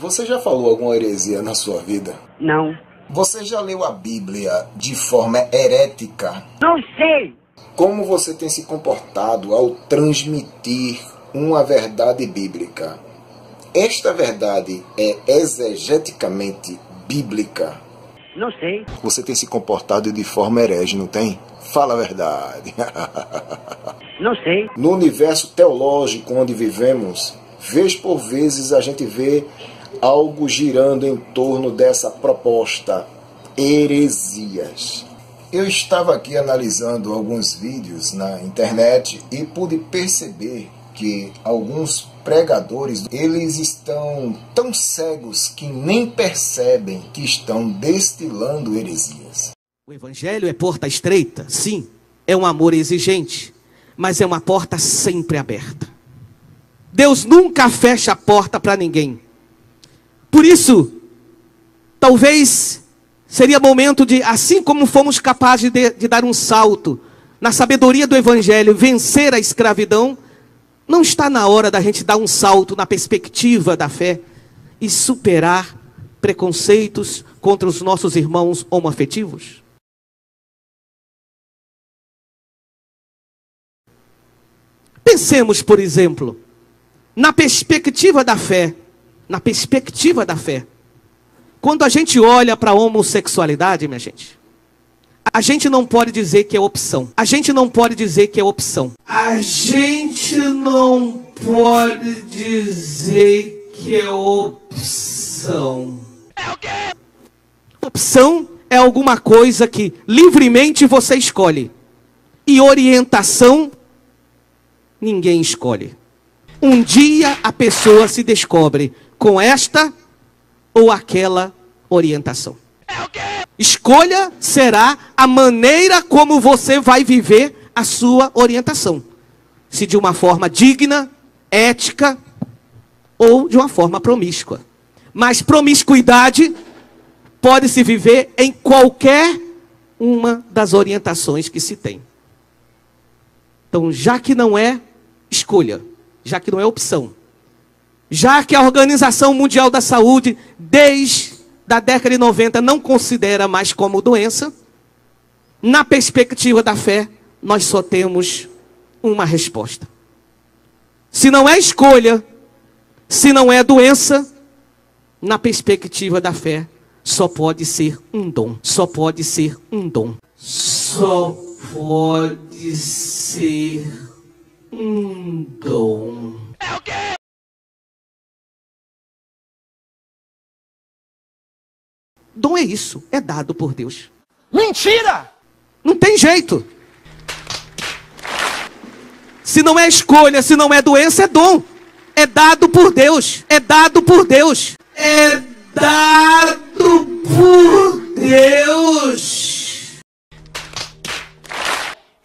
Você já falou alguma heresia na sua vida? Não. Você já leu a Bíblia de forma herética? Não sei. Como você tem se comportado ao transmitir uma verdade bíblica? Esta verdade é exegeticamente bíblica? Não sei. Você tem se comportado de forma herege, não tem? Fala a verdade. Não sei. No universo teológico onde vivemos, vez por vezes a gente vê algo girando em torno dessa proposta, heresias. Eu estava aqui analisando alguns vídeos na internet e pude perceber que alguns pregadores, eles estão tão cegos que nem percebem que estão destilando heresias. O evangelho é porta estreita, sim, é um amor exigente, mas é uma porta sempre aberta. Deus nunca fecha a porta para ninguém. Por isso, talvez seria momento de, assim como fomos capazes de dar um salto na sabedoria do evangelho, vencer a escravidão, não está na hora da gente dar um salto na perspectiva da fé e superar preconceitos contra os nossos irmãos homoafetivos? Pensemos, por exemplo, na perspectiva da fé. Na perspectiva da fé. Quando a gente olha para a homossexualidade, minha gente, a gente não pode dizer que é opção. A gente não pode dizer que é opção. A gente não pode dizer que é opção. É o quê? Opção é alguma coisa que livremente você escolhe. E orientação, ninguém escolhe. Um dia a pessoa se descobre com esta ou aquela orientação. É o quê? Escolha será a maneira como você vai viver a sua orientação. Se de uma forma digna, ética ou de uma forma promíscua. Mas promiscuidade pode se viver em qualquer uma das orientações que se tem. Então, já que não é escolha, já que não é opção, já que a Organização Mundial da Saúde, desde a década de 90, não considera mais como doença, na perspectiva da fé, nós só temos uma resposta. Se não é escolha, se não é doença, na perspectiva da fé, só pode ser um dom. Só pode ser um dom. Só pode ser um dom. É o quê? Dom é isso, é dado por Deus. Mentira! Não tem jeito. Se não é escolha, se não é doença, é dom. É dado por Deus. É dado por Deus. É dado por Deus.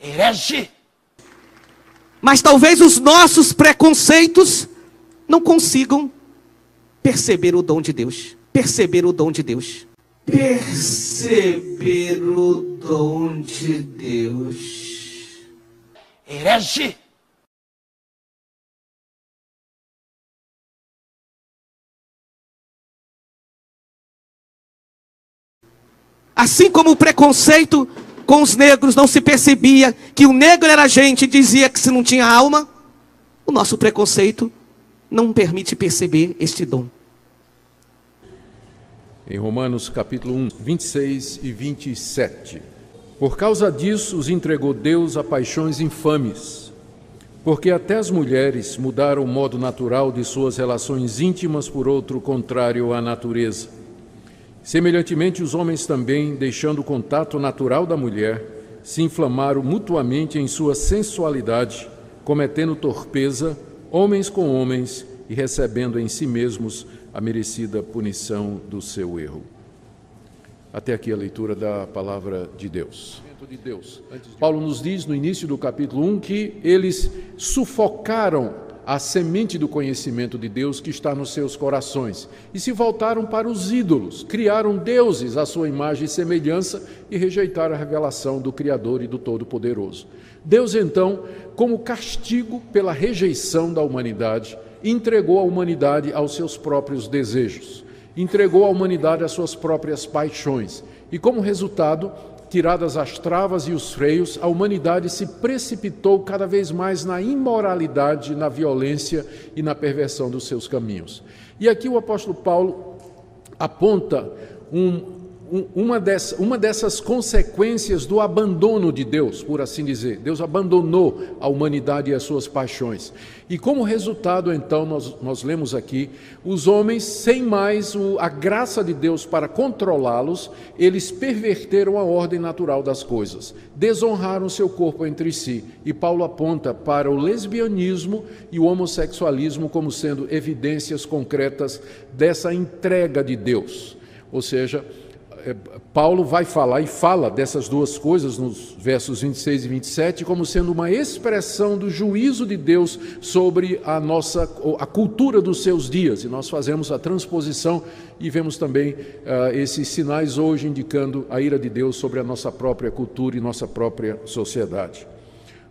Herege! Mas talvez os nossos preconceitos não consigam perceber o dom de Deus. Perceber o dom de Deus. Perceber o dom de Deus. Herege! Assim como o preconceito com os negros não se percebia que o negro era gente e dizia que se não tinha alma, o nosso preconceito não permite perceber este dom. Em Romanos capítulo 1, 26 e 27. Por causa disso os entregou Deus a paixões infames, porque até as mulheres mudaram o modo natural de suas relações íntimas por outro contrário à natureza. Semelhantemente, os homens também, deixando o contato natural da mulher, se inflamaram mutuamente em sua sensualidade, cometendo torpeza, homens com homens, e recebendo em si mesmos a merecida punição do seu erro. Até aqui a leitura da palavra de Deus. Paulo nos diz no início do capítulo 1 que eles sufocaram a semente do conhecimento de Deus que está nos seus corações e se voltaram para os ídolos, criaram deuses à sua imagem e semelhança e rejeitaram a revelação do Criador e do Todo-Poderoso. Deus, então, como castigo pela rejeição da humanidade, entregou a humanidade aos seus próprios desejos, entregou a humanidade às suas próprias paixões. E como resultado, tiradas as travas e os freios, a humanidade se precipitou cada vez mais na imoralidade, na violência e na perversão dos seus caminhos. E aqui o apóstolo Paulo aponta uma dessas consequências do abandono de Deus, por assim dizer. Deus abandonou a humanidade e as suas paixões. E como resultado, então, nós lemos aqui, os homens, sem mais a graça de Deus para controlá-los, eles perverteram a ordem natural das coisas, desonraram seu corpo entre si. E Paulo aponta para o lesbianismo e o homossexualismo como sendo evidências concretas dessa entrega de Deus. Ou seja, Paulo vai falar e fala dessas duas coisas nos versos 26 e 27 como sendo uma expressão do juízo de Deus sobre a cultura dos seus dias. E nós fazemos a transposição e vemos também esses sinais hoje indicando a ira de Deus sobre a nossa própria cultura e nossa própria sociedade.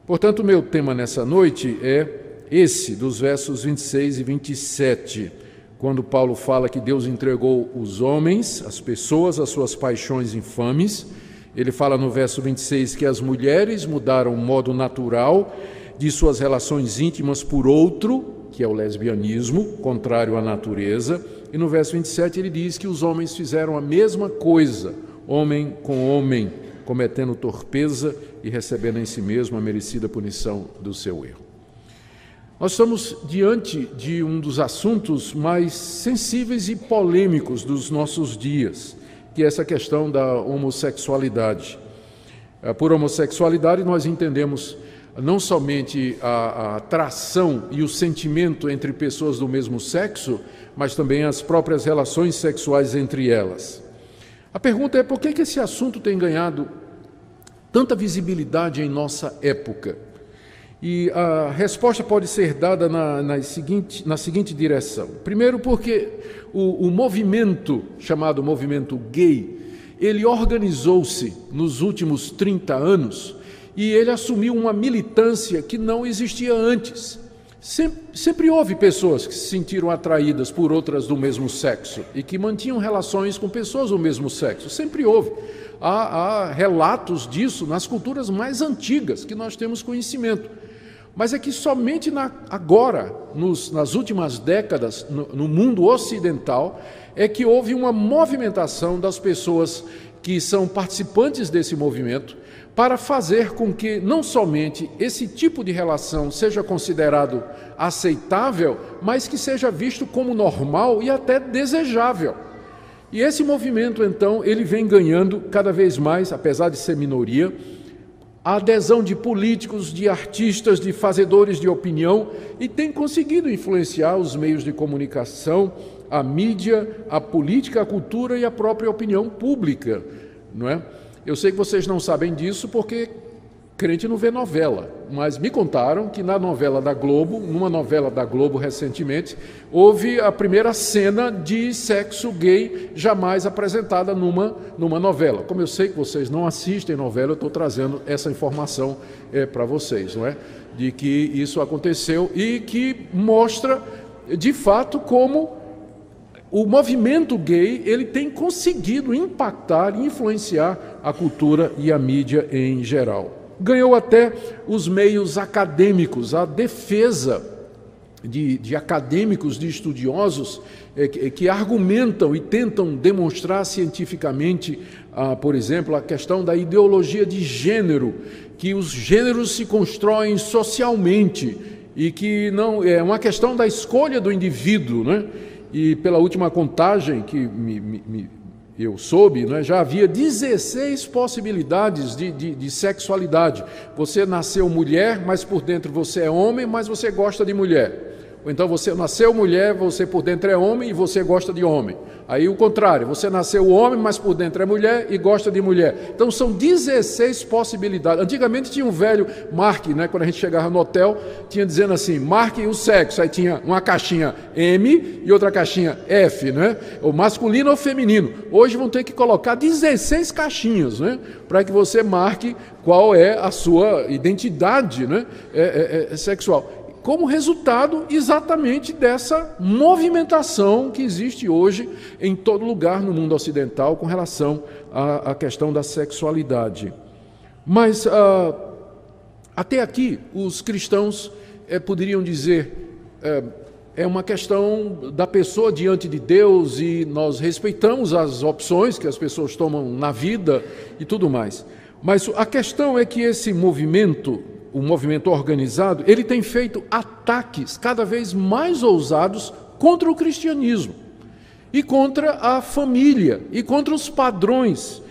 Portanto, o meu tema nessa noite é esse, dos versos 26 e 27. Quando Paulo fala que Deus entregou os homens, as pessoas, às suas paixões infames, ele fala no verso 26 que as mulheres mudaram o modo natural de suas relações íntimas por outro, que é o lesbianismo, contrário à natureza, e no verso 27 ele diz que os homens fizeram a mesma coisa, homem com homem, cometendo torpeza e recebendo em si mesmo a merecida punição do seu erro. Nós estamos diante de um dos assuntos mais sensíveis e polêmicos dos nossos dias, que é essa questão da homossexualidade. Por homossexualidade nós entendemos não somente a atração e o sentimento entre pessoas do mesmo sexo, mas também as próprias relações sexuais entre elas. A pergunta é por que esse assunto tem ganhado tanta visibilidade em nossa época? E a resposta pode ser dada na seguinte direção. Primeiro, porque o movimento, chamado movimento gay, ele organizou-se nos últimos 30 anos e ele assumiu uma militância que não existia antes. Sempre houve pessoas que se sentiram atraídas por outras do mesmo sexo e que mantinham relações com pessoas do mesmo sexo. Sempre houve. Há relatos disso nas culturas mais antigas que nós temos conhecimento. Mas é que somente agora, nas últimas décadas, no mundo ocidental, é que houve uma movimentação das pessoas que são participantes desse movimento para fazer com que não somente esse tipo de relação seja considerado aceitável, mas que seja visto como normal e até desejável. E esse movimento, então, ele vem ganhando cada vez mais, apesar de ser minoria, a adesão de políticos, de artistas, de fazedores de opinião e tem conseguido influenciar os meios de comunicação, a mídia, a política, a cultura e a própria opinião pública, não é? Eu sei que vocês não sabem disso porque crente não vê novela, mas me contaram que numa novela da Globo recentemente, houve a primeira cena de sexo gay jamais apresentada numa novela. Como eu sei que vocês não assistem novela, eu estou trazendo essa informação para vocês, não é? De que isso aconteceu e que mostra, de fato, como o movimento gay ele tem conseguido impactar e influenciar a cultura e a mídia em geral. Ganhou até os meios acadêmicos, a defesa de acadêmicos, de estudiosos que argumentam e tentam demonstrar cientificamente, por exemplo, a questão da ideologia de gênero, que os gêneros se constroem socialmente e que não é uma questão da escolha do indivíduo, né? E pela última contagem que eu soube, né, já havia 16 possibilidades de sexualidade. Você nasceu mulher, mas por dentro você é homem, mas você gosta de mulher. Ou então você nasceu mulher, você por dentro é homem e você gosta de homem. Aí o contrário, você nasceu homem, mas por dentro é mulher e gosta de mulher. Então são 16 possibilidades. Antigamente tinha um velho marque, né, quando a gente chegava no hotel, tinha dizendo assim, marque o sexo. Aí tinha uma caixinha M e outra caixinha F, né? O masculino ou feminino. Hoje vão ter que colocar 16 caixinhas, né, para que você marque qual é a sua identidade, né, sexual. como resultado exatamente dessa movimentação que existe hoje em todo lugar no mundo ocidental com relação à questão da sexualidade. Mas até aqui os cristãos poderiam dizer é uma questão da pessoa diante de Deus e nós respeitamos as opções que as pessoas tomam na vida e tudo mais. Mas a questão é que esse movimento, o movimento organizado, ele tem feito ataques cada vez mais ousados contra o cristianismo e contra a família e contra os padrões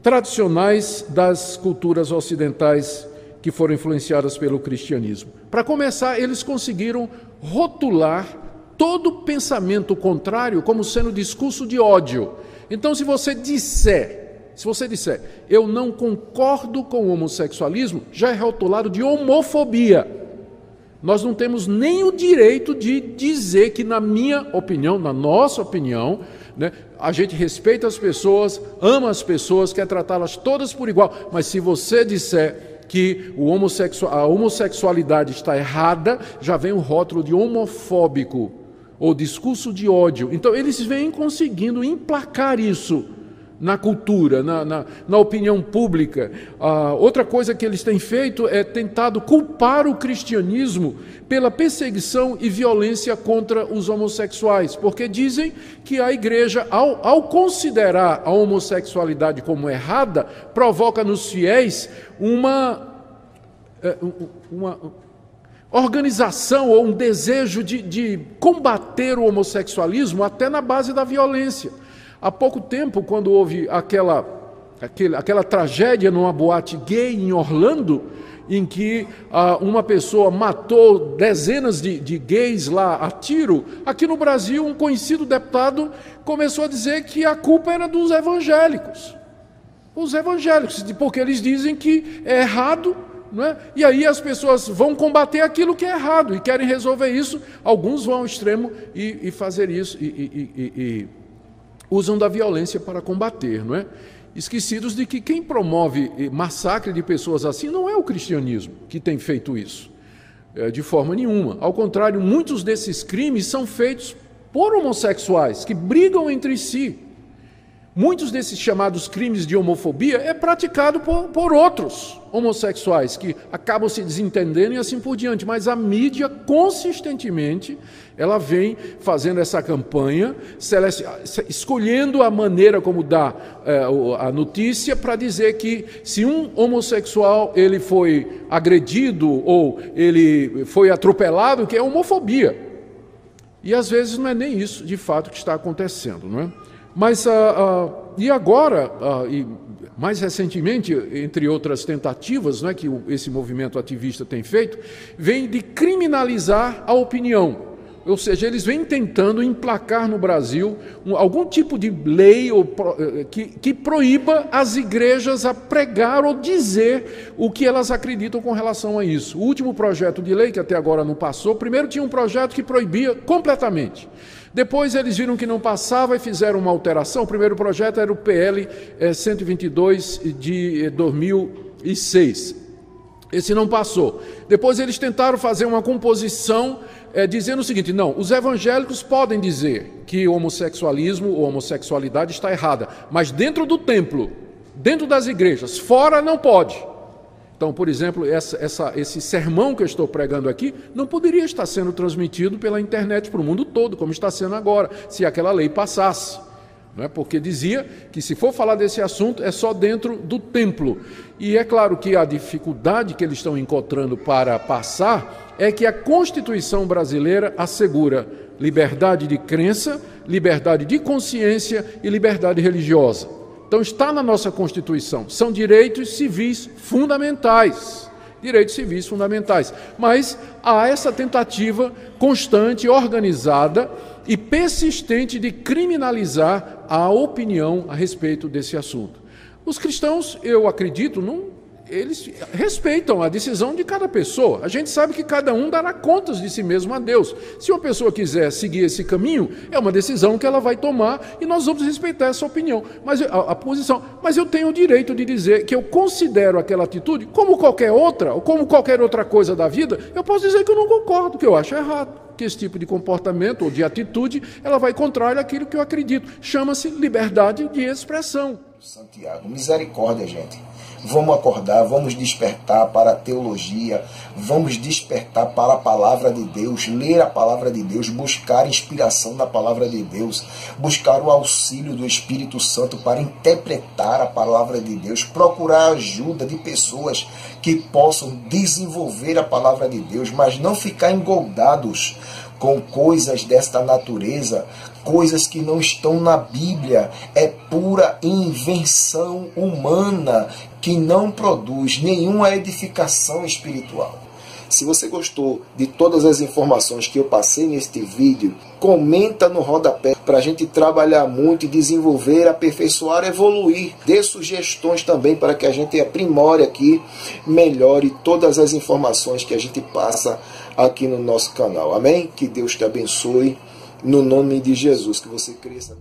tradicionais das culturas ocidentais que foram influenciadas pelo cristianismo. Para começar, eles conseguiram rotular todo pensamento contrário como sendo discurso de ódio. Então, se você disser, eu não concordo com o homossexualismo, já é rotulado de homofobia. Nós não temos nem o direito de dizer que, na minha opinião, na nossa opinião, né, a gente respeita as pessoas, ama as pessoas, quer tratá-las todas por igual, mas se você disser que a homossexualidade está errada, já vem o rótulo de homofóbico ou discurso de ódio. Então eles vêm conseguindo emplacar isso na cultura, na opinião pública. Outra coisa que eles têm feito é tentado culpar o cristianismo pela perseguição e violência contra os homossexuais, porque dizem que a igreja, ao considerar a homossexualidade como errada, provoca nos fiéis uma organização ou um desejo de combater o homossexualismo até na base da violência. Há pouco tempo, quando houve aquela tragédia numa boate gay em Orlando, em que uma pessoa matou dezenas de gays lá a tiro, aqui no Brasil um conhecido deputado começou a dizer que a culpa era dos evangélicos. Os evangélicos, porque eles dizem que é errado, não é? E aí as pessoas vão combater aquilo que é errado e querem resolver isso. Alguns vão ao extremo e fazer isso e usam da violência para combater, não é? Esquecidos de que quem promove massacre de pessoas assim não é o cristianismo que tem feito isso, de forma nenhuma. Ao contrário, muitos desses crimes são feitos por homossexuais que brigam entre si. Muitos desses chamados crimes de homofobia é praticado por outros homossexuais que acabam se desentendendo e assim por diante. Mas a mídia, consistentemente, ela vem fazendo essa campanha, escolhendo a maneira como dá a notícia para dizer que se um homossexual ele foi agredido ou ele foi atropelado, que é homofobia. E às vezes não é nem isso de fato que está acontecendo, não é? Mas, e agora, e mais recentemente, entre outras tentativas, né, que esse movimento ativista tem feito, vem de criminalizar a opinião. Ou seja, eles vêm tentando emplacar no Brasil algum tipo de lei que proíba as igrejas a pregar ou dizer o que elas acreditam com relação a isso. O último projeto de lei, que até agora não passou, primeiro tinha um projeto que proibia completamente. Depois eles viram que não passava e fizeram uma alteração. O primeiro projeto era o PL 122 de 2006. Esse não passou. Depois eles tentaram fazer uma composição dizendo o seguinte: não, os evangélicos podem dizer que o homossexualismo ou homossexualidade está errada, mas dentro do templo, dentro das igrejas, fora não pode. Então, por exemplo, esse sermão que eu estou pregando aqui não poderia estar sendo transmitido pela internet para o mundo todo, como está sendo agora, se aquela lei passasse. Não é? Porque dizia que se for falar desse assunto é só dentro do templo. E é claro que a dificuldade que eles estão encontrando para passar é que a Constituição brasileira assegura liberdade de crença, liberdade de consciência e liberdade religiosa. Então está na nossa Constituição, são direitos civis fundamentais, mas há essa tentativa constante, organizada e persistente de criminalizar a opinião a respeito desse assunto. Os cristãos, eu acredito, eles respeitam a decisão de cada pessoa. A gente sabe que cada um dará contas de si mesmo a Deus. Se uma pessoa quiser seguir esse caminho, é uma decisão que ela vai tomar e nós vamos respeitar essa opinião, mas a posição. Mas eu tenho o direito de dizer que eu considero aquela atitude como qualquer outra, ou como qualquer outra coisa da vida. Eu posso dizer que eu não concordo, que eu acho errado, que esse tipo de comportamento ou de atitude, ela vai contrário àquilo que eu acredito. Chama-se liberdade de expressão. Santiago, misericórdia, gente. Vamos acordar, vamos despertar para a teologia, vamos despertar para a palavra de Deus, ler a palavra de Deus, buscar a inspiração da palavra de Deus, buscar o auxílio do Espírito Santo para interpretar a palavra de Deus, procurar a ajuda de pessoas que possam desenvolver a palavra de Deus, mas não ficar engoldados com coisas desta natureza, coisas que não estão na Bíblia. É pura invenção humana que não produz nenhuma edificação espiritual. Se você gostou de todas as informações que eu passei neste vídeo, comenta no rodapé para a gente trabalhar muito e desenvolver, aperfeiçoar, evoluir. Dê sugestões também para que a gente aprimore aqui, melhore todas as informações que a gente passa aqui no nosso canal. Amém? Que Deus te abençoe. No nome de Jesus, que você cresça.